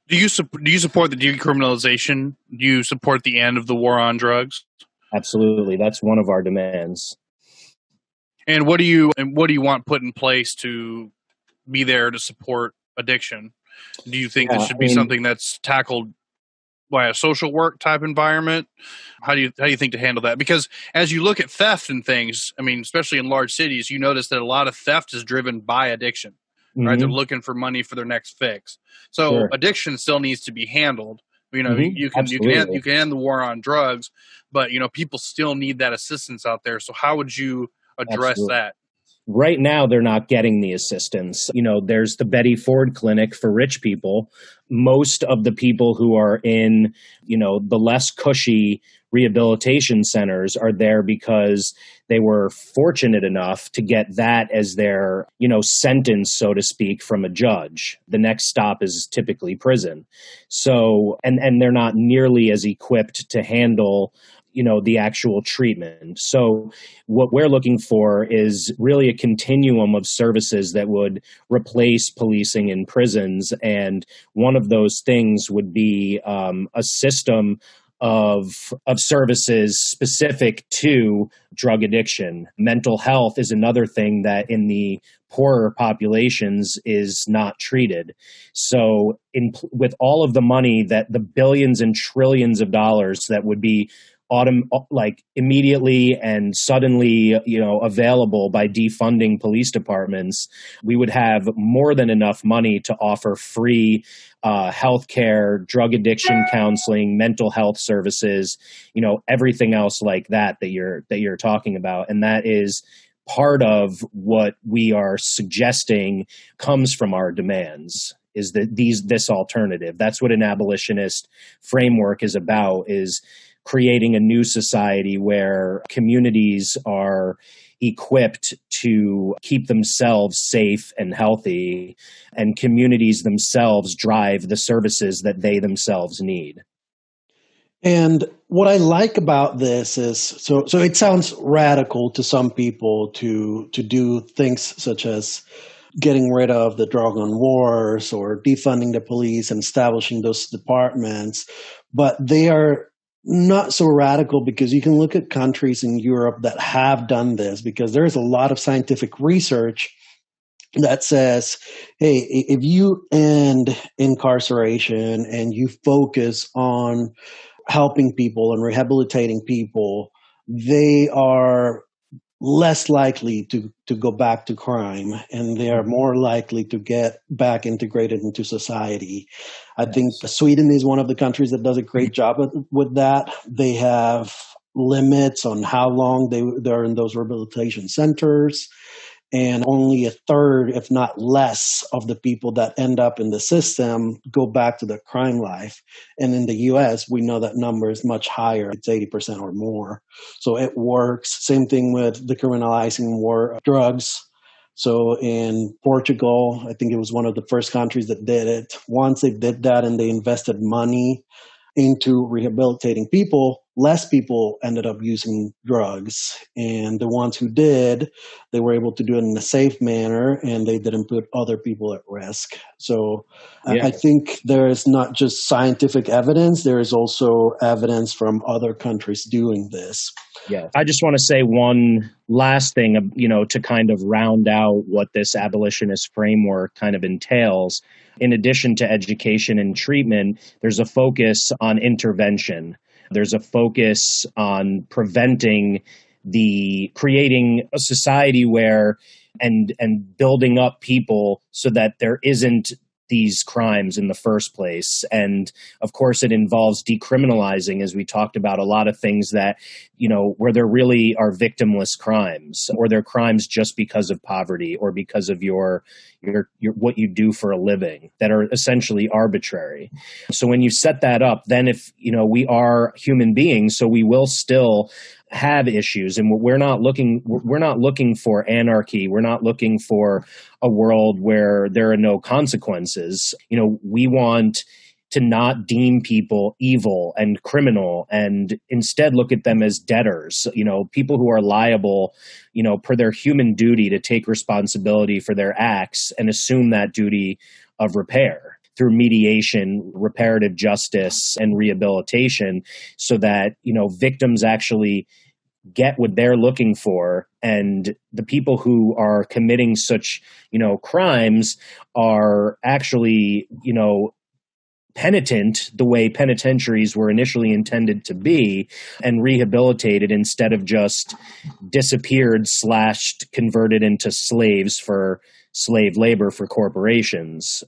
Do you support the decriminalization? Do you support the end of the war on drugs? Absolutely. That's one of our demands. And what do you want put in place to be there to support addiction? Do you think this should be something that's tackled by a social work type environment? How do you think to handle that? Because as you look at theft and things, I mean, especially in large cities, you notice that a lot of theft is driven by addiction, right? They're looking for money for their next fix. So addiction still needs to be handled. You know, you can end the war on drugs, but people still need that assistance out there. So how would you address that? Right now, they're not getting the assistance. There's the Betty Ford Clinic for rich people. Most of the people who are in, the less cushy rehabilitation centers are there because they were fortunate enough to get that as their, sentence, so to speak, from a judge. The next stop is typically prison. So, and they're not nearly as equipped to handle the actual treatment. So what we're looking for is really a continuum of services that would replace policing in prisons. And one of those things would be a system of services specific to drug addiction. Mental health is another thing that in the poorer populations is not treated. So with all of the money, that the billions and trillions of dollars that would be immediately and suddenly, available by defunding police departments, we would have more than enough money to offer free healthcare, drug addiction counseling, mental health services, everything else like that you're talking about. And that is part of what we are suggesting comes from our demands. Is that this alternative? That's what an abolitionist framework is about, is creating a new society where communities are equipped to keep themselves safe and healthy, and communities themselves drive the services that they themselves need. And what I like about this is, so it sounds radical to some people to do things such as getting rid of the drug on wars or defunding the police and establishing those departments, but they are not so radical, because you can look at countries in Europe that have done this, because there's a lot of scientific research that says, hey, if you end incarceration and you focus on helping people and rehabilitating people, they are less likely to go back to crime, and they are more likely to get back integrated into society. I think Sweden is one of the countries that does a great job with that. They have limits on how long they're in those rehabilitation centers. And only a third, if not less, of the people that end up in the system go back to their crime life. And in the US, we know that number is much higher. It's 80% or more. So it works. Same thing with decriminalizing war drugs. So in Portugal, I think it was one of the first countries that did it. Once they did that and they invested money into rehabilitating people, less people ended up using drugs. And the ones who did, they were able to do it in a safe manner, and they didn't put other people at risk. So I think there is not just scientific evidence, there is also evidence from other countries doing this. Yeah. I just want to say one last thing, to kind of round out what this abolitionist framework kind of entails. In addition to education and treatment, there's a focus on intervention. There's a focus on creating a society where and building up people so that there isn't these crimes in the first place. And of course, it involves decriminalizing, as we talked about, a lot of things that, where there really are victimless crimes, or they're crimes just because of poverty or because of your what you do for a living, that are essentially arbitrary. So when you set that up, then if, we are human beings, so we will still have issues, and we're not looking for anarchy. We're not looking for a world where there are no consequences. We want to not deem people evil and criminal, and instead look at them as debtors, people who are liable, per their human duty to take responsibility for their acts and assume that duty of repair. through mediation, reparative justice, and rehabilitation, so that, victims actually get what they're looking for, and the people who are committing such, crimes are actually, penitent the way penitentiaries were initially intended to be, and rehabilitated instead of just disappeared / converted into slaves for slave labor for corporations.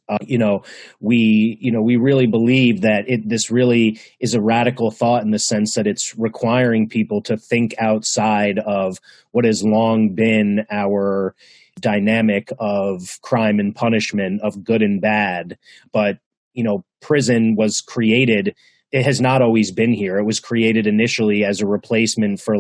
We really believe that this really is a radical thought, in the sense that it's requiring people to think outside of what has long been our dynamic of crime and punishment, of good and bad. But prison was created. It has not always been here. It was created initially as a replacement for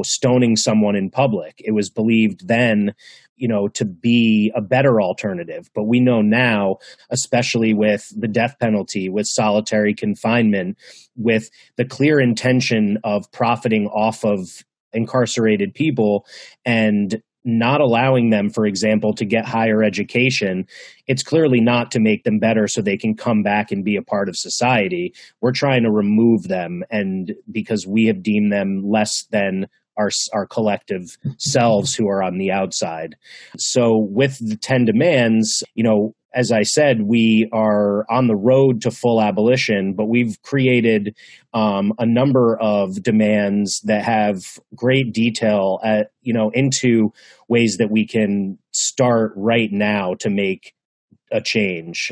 stoning someone in public. It was believed then, to be a better alternative. But we know now, especially with the death penalty, with solitary confinement, with the clear intention of profiting off of incarcerated people and not allowing them, for example, to get higher education, it's clearly not to make them better so they can come back and be a part of society. We're trying to remove them, and because we have deemed them less than our collective selves who are on the outside. So with the 10 demands, as I said, we are on the road to full abolition, but we've created a number of demands that have great detail into ways that we can start right now to make a change.